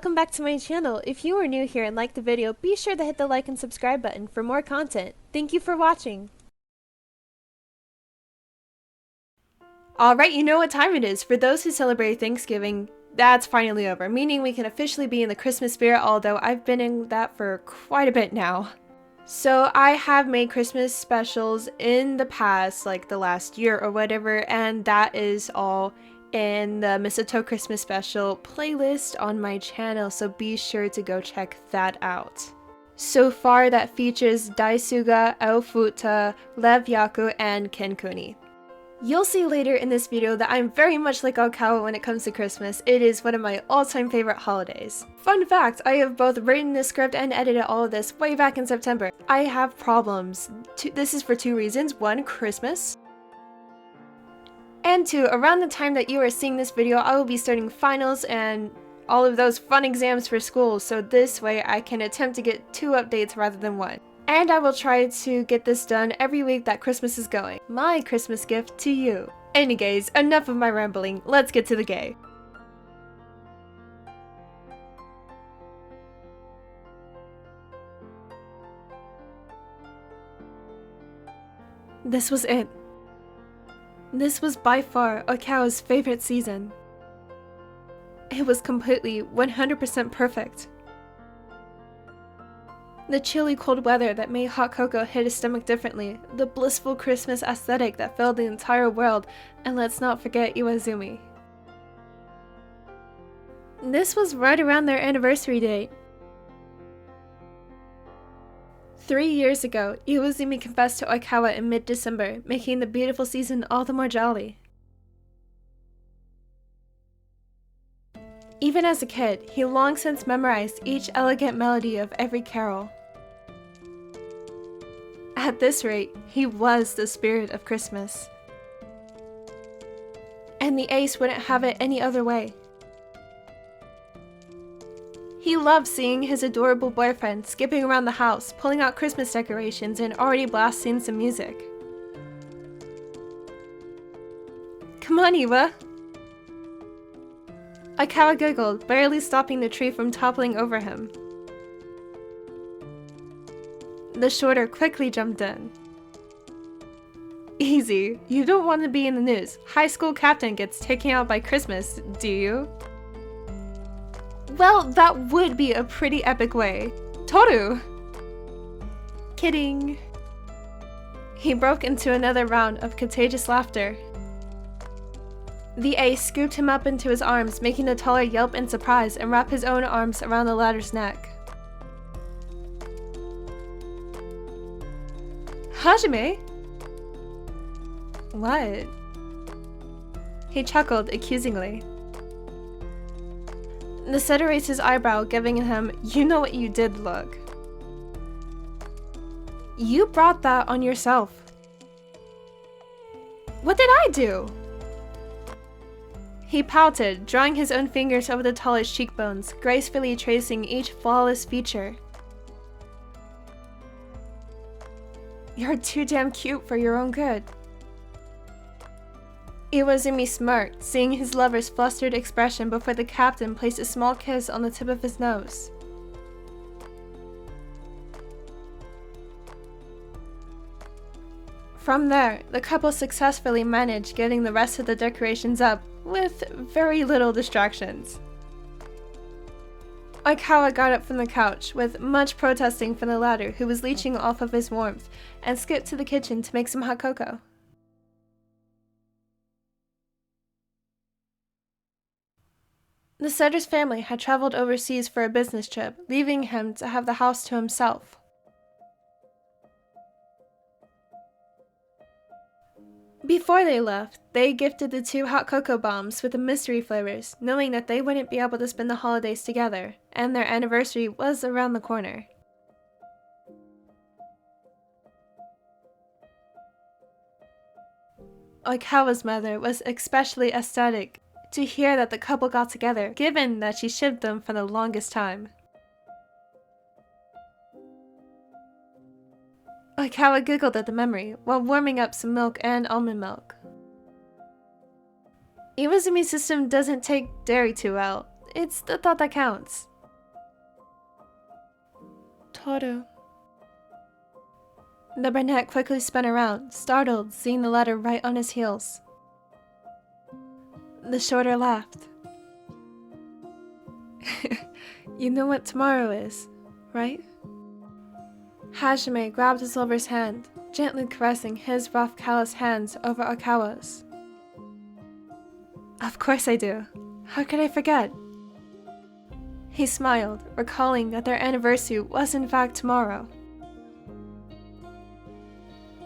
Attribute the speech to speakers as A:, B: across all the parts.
A: welcome back to my channel. If you are new here and like the video, be sure to hit the like and subscribe button for more content. Thank you for watching. Alright, you know what time it is. For those who celebrate Thanksgiving, that's finally over, meaning we can officially be in the Christmas spirit, although I've been in that for quite a bit now. So I have made Christmas specials in the past, like the last year or whatever, and that is all in the Mistletoe Christmas special playlist on my channel, so be sure to go check that out. So far that features Daisuga, Aofuta, Lev Yaku, and Kenkuni. You'll see later in this video that I'm very much like Okawa when it comes to Christmas. It is one of my all-time favorite holidays. Fun fact, I have both written the script and edited all of this way back in September. I have problems. This is for two reasons. One, Christmas. And two, around the time that you are seeing this video, I will be starting finals and all of those fun exams for school, so this way I can attempt to get 2 updates rather than 1. And I will try to get this done every week that Christmas is going. My Christmas gift to you. Anygays, enough of my rambling, let's get to the gay. This was it. This was by far Okawa's favorite season. It was completely 100% perfect. The chilly cold weather that made hot cocoa hit his stomach differently, the blissful Christmas aesthetic that filled the entire world, and let's not forget Iwazumi. This was right around their anniversary date. 3 years ago, Iwazumi confessed to Okawa in mid-December, making the beautiful season all the more jolly. Even as a kid, he long since memorized each elegant melody of every carol. At this rate, he was the spirit of Christmas. And the ace wouldn't have it any other way. He loved seeing his adorable boyfriend skipping around the house, pulling out Christmas decorations and already blasting some music. Come on, Iwa! Okawa giggled, barely stopping the tree from toppling over him. The shorter quickly jumped in. Easy, you don't want to be in the news. High school captain gets taken out by Christmas, do you? Well, that would be a pretty epic way. Toru! Kidding. He broke into another round of contagious laughter. The ace scooped him up into his arms, making the taller yelp in surprise and wrap his own arms around the latter's neck. Hajime? What? He chuckled accusingly. The setter raised his eyebrow, giving him, "You know what you did" look. You brought that on yourself. What did I do? He pouted, drawing his own fingers over the taller's cheekbones, gracefully tracing each flawless feature. You're too damn cute for your own good. Iwazumi smirked, seeing his lover's flustered expression before the captain placed a small kiss on the tip of his nose. From there, the couple successfully managed getting the rest of the decorations up, with very little distractions. Okawa got up from the couch, with much protesting from the latter, who was leeching off of his warmth, and skipped to the kitchen to make some hot cocoa. The setter's family had traveled overseas for a business trip, leaving him to have the house to himself. Before they left, they gifted the 2 hot cocoa bombs with the mystery flavors, knowing that they wouldn't be able to spend the holidays together, and their anniversary was around the corner. Okawa's mother was especially ecstatic to hear that the couple got together, given that she shipped them for the longest time. Okawa giggled at the memory, while warming up some milk and almond milk. Iwazumi's system doesn't take dairy too well. It's the thought that counts. Toru. The brunette quickly spun around, startled, seeing the letter right on his heels. The shorter laughed. You know what tomorrow is, right? Hajime grabbed his lover's hand, gently caressing his rough, callous hands over Oikawa's. Of course I do. How could I forget? He smiled, recalling that their anniversary was in fact tomorrow.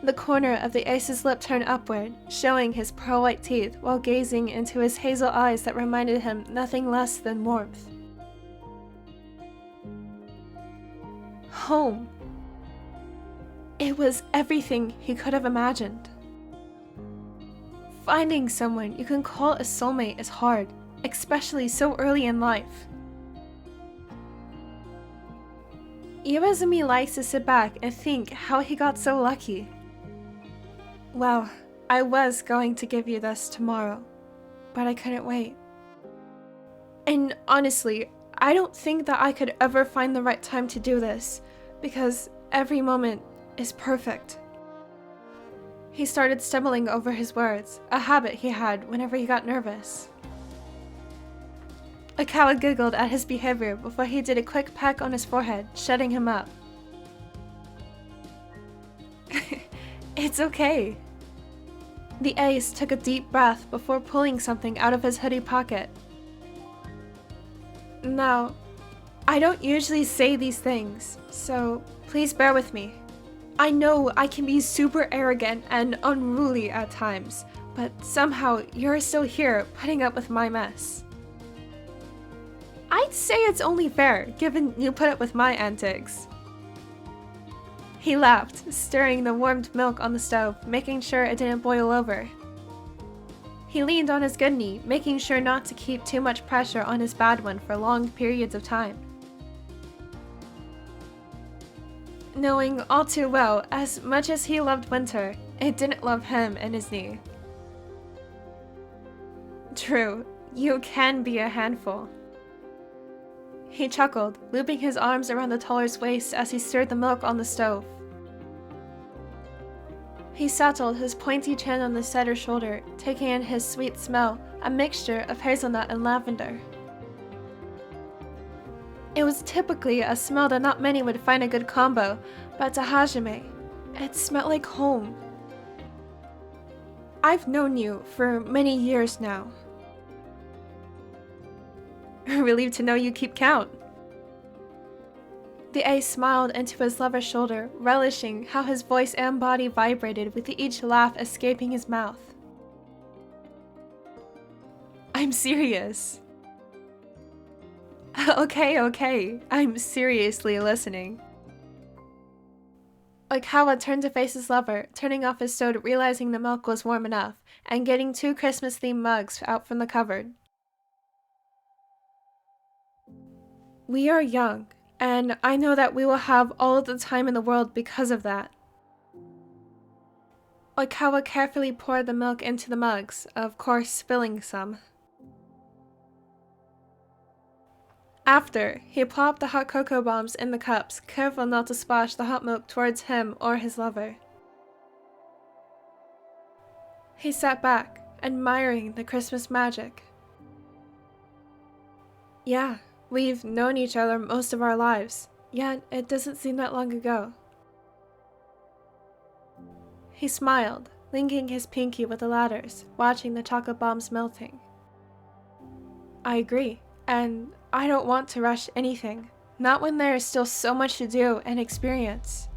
A: The corner of the ace's lip turned upward, showing his pearl-white teeth while gazing into his hazel eyes that reminded him nothing less than warmth. Home. It was everything he could have imagined. Finding someone you can call a soulmate is hard, especially so early in life. Iwazumi likes to sit back and think how he got so lucky. Well, I was going to give you this tomorrow, but I couldn't wait. And honestly, I don't think that I could ever find the right time to do this, because every moment is perfect. He started stumbling over his words, a habit he had whenever he got nervous. Oikawa giggled at his behavior before he did a quick peck on his forehead, shutting him up. It's okay. The ace took a deep breath before pulling something out of his hoodie pocket. Now, I don't usually say these things, so please bear with me. I know I can be super arrogant and unruly at times, but somehow you're still here putting up with my mess. I'd say it's only fair, given you put up with my antics. He laughed, stirring the warmed milk on the stove, making sure it didn't boil over. He leaned on his good knee, making sure not to keep too much pressure on his bad one for long periods of time. Knowing all too well, as much as he loved winter, it didn't love him and his knee. True, you can be a handful. He chuckled, looping his arms around the taller's waist as he stirred the milk on the stove. He settled his pointy chin on the setter's shoulder, taking in his sweet smell, a mixture of hazelnut and lavender. It was typically a smell that not many would find a good combo, but to Hajime, it smelled like home. I've known you for many years now. Relieved to know you keep count. The ace smiled into his lover's shoulder, relishing how his voice and body vibrated with each laugh escaping his mouth. I'm serious. Okay, I'm seriously listening. Oikawa turned to face his lover, turning off his stove, realizing the milk was warm enough, and getting 2 Christmas-themed mugs out from the cupboard. We are young, and I know that we will have all of the time in the world because of that. Oikawa carefully poured the milk into the mugs, of course spilling some. After, he plopped the hot cocoa bombs in the cups, careful not to splash the hot milk towards him or his lover. He sat back, admiring the Christmas magic. Yeah, we've known each other most of our lives, yet it doesn't seem that long ago. He smiled, linking his pinky with the latter's, watching the chocolate bombs melting. I agree, and I don't want to rush anything, not when there is still so much to do and experience.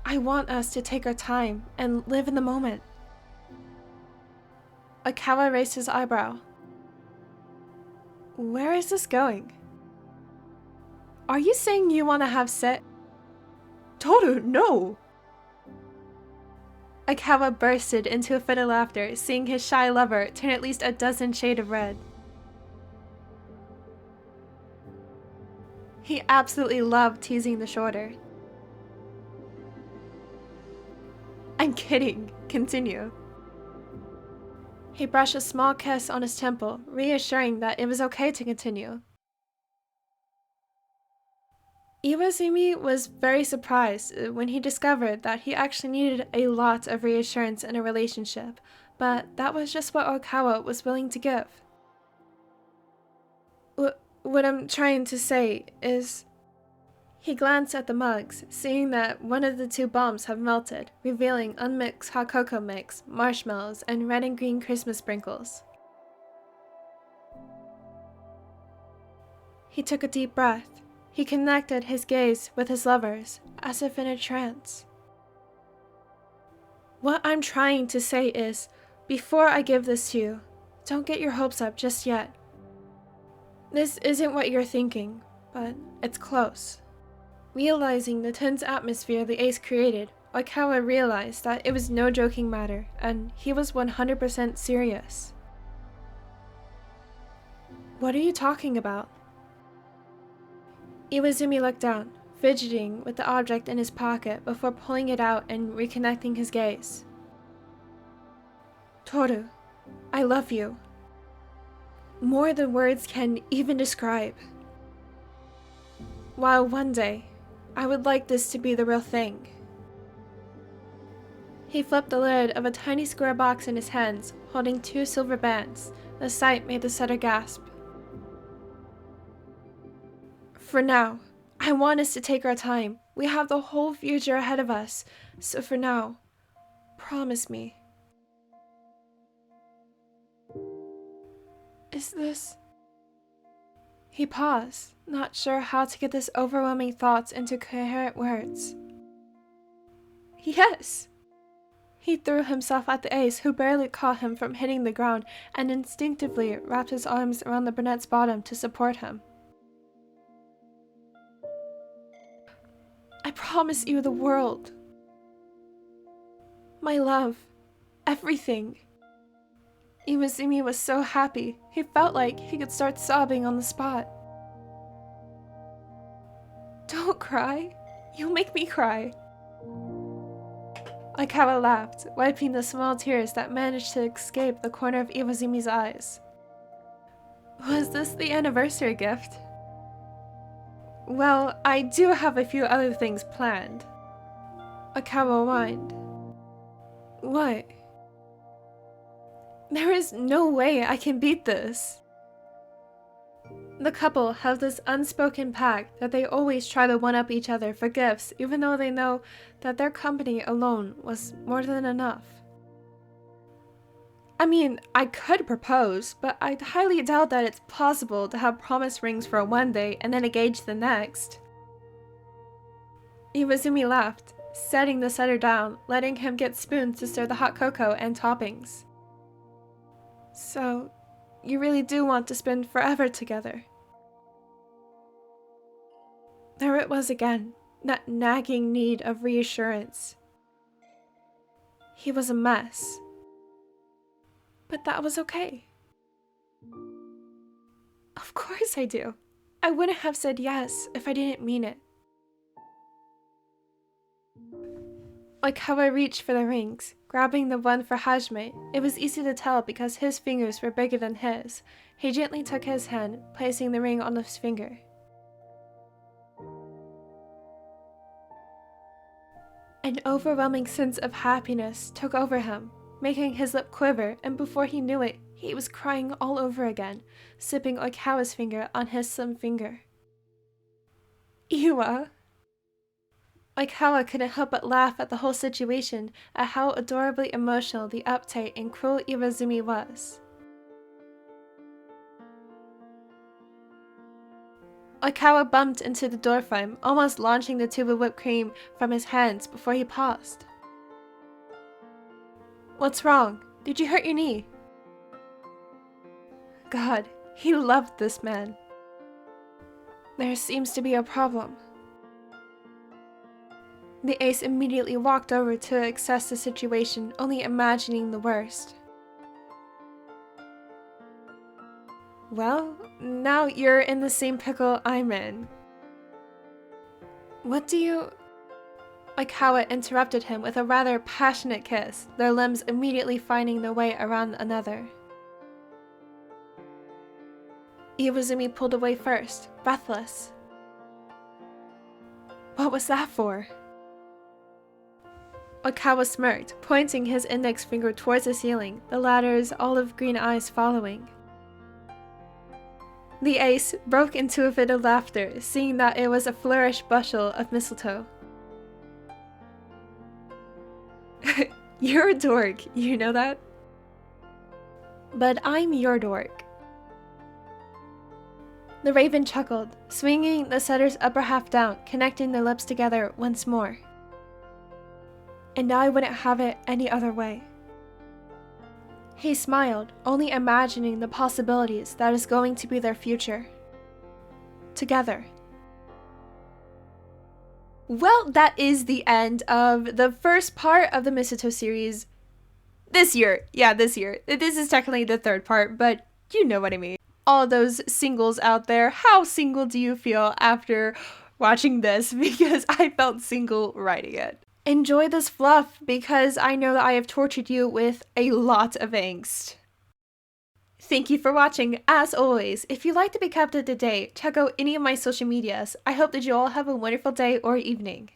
A: I want us to take our time and live in the moment. Oikawa raised his eyebrow. Where is this going? Are you saying you want to have Toru, no! Oikawa bursted into a fit of laughter, seeing his shy lover turn at least a dozen shades of red. He absolutely loved teasing the shorter. I'm kidding. Continue. He brushed a small kiss on his temple, reassuring that it was okay to continue. Iwazumi was very surprised when he discovered that he actually needed a lot of reassurance in a relationship, but that was just what Oikawa was willing to give. What I'm trying to say is... He glanced at the mugs, seeing that one of the two bombs had melted, revealing unmixed hot cocoa mix, marshmallows, and red and green Christmas sprinkles. He took a deep breath. He connected his gaze with his lover's, as if in a trance. What I'm trying to say is, before I give this to you, don't get your hopes up just yet. This isn't what you're thinking, but it's close. Realizing the tense atmosphere the ace created, Oikawa realized that it was no joking matter, and he was 100% serious. What are you talking about? Iwazumi looked down, fidgeting with the object in his pocket before pulling it out and reconnecting his gaze. Toru, I love you. More than words can even describe. While one day, I would like this to be the real thing. He flipped the lid of a tiny square box in his hands, holding 2 silver bands. The sight made the setter gasp. For now, I want us to take our time. We have the whole future ahead of us, so for now, promise me. Is this... He paused, not sure how to get this overwhelming thoughts into coherent words. Yes! He threw himself at the ace, who barely caught him from hitting the ground, and instinctively wrapped his arms around the brunette's bottom to support him. I promise you the world. My love. Everything. Iwazumi was so happy, he felt like he could start sobbing on the spot. Don't cry. You'll make me cry. Oikawa laughed, wiping the small tears that managed to escape the corner of Iwazumi's eyes. Was this the anniversary gift? Well, I do have a few other things planned. Oikawa whined. What? There is no way I can beat this. The couple have this unspoken pact that they always try to one-up each other for gifts, even though they know that their company alone was more than enough. I mean, I could propose, but I highly doubt that it's possible to have promise rings for one day and then engage the next. Iwazumi laughed, setting the setter down, letting him get spoons to stir the hot cocoa and toppings. So, you really do want to spend forever together? There it was again, that nagging need of reassurance. He was a mess. But that was okay. Of course I do. I wouldn't have said yes if I didn't mean it. Like how I reached for the rings, grabbing the one for Hajime, it was easy to tell because his fingers were bigger than his. He gently took his hand, placing the ring on his finger. An overwhelming sense of happiness took over him, making his lip quiver, and before he knew it, he was crying all over again, sipping Oikawa's finger on his slim finger. Iwa! Oikawa couldn't help but laugh at the whole situation, at how adorably emotional the uptight and cruel Iwazumi was. Oikawa bumped into the doorframe, almost launching the tube of whipped cream from his hands before he paused. What's wrong? Did you hurt your knee? God, he loved this man. There seems to be a problem. The ace immediately walked over to assess the situation, only imagining the worst. Well, now you're in the same pickle I'm in. What do you... Oikawa interrupted him with a rather passionate kiss, their limbs immediately finding their way around another. Iwazumi pulled away first, breathless. What was that for? Oikawa smirked, pointing his index finger towards the ceiling, the latter's olive green eyes following. The ace broke into a fit of laughter, seeing that it was a flourished bushel of mistletoe. You're a dork, you know that? But I'm your dork. The raven chuckled, swinging the setter's upper half down, connecting their lips together once more. And I wouldn't have it any other way. He smiled, only imagining the possibilities that is going to be their future. Together. Well, that is the end of the first part of the Mistletoe series this year. Yeah, this year. This is technically the third part, but you know what I mean. All those singles out there, how single do you feel after watching this? Because I felt single writing it. Enjoy this fluff, because I know that I have tortured you with a lot of angst. Thank you for watching. As always, if you'd like to be kept up to date, check out any of my social medias. I hope that you all have a wonderful day or evening.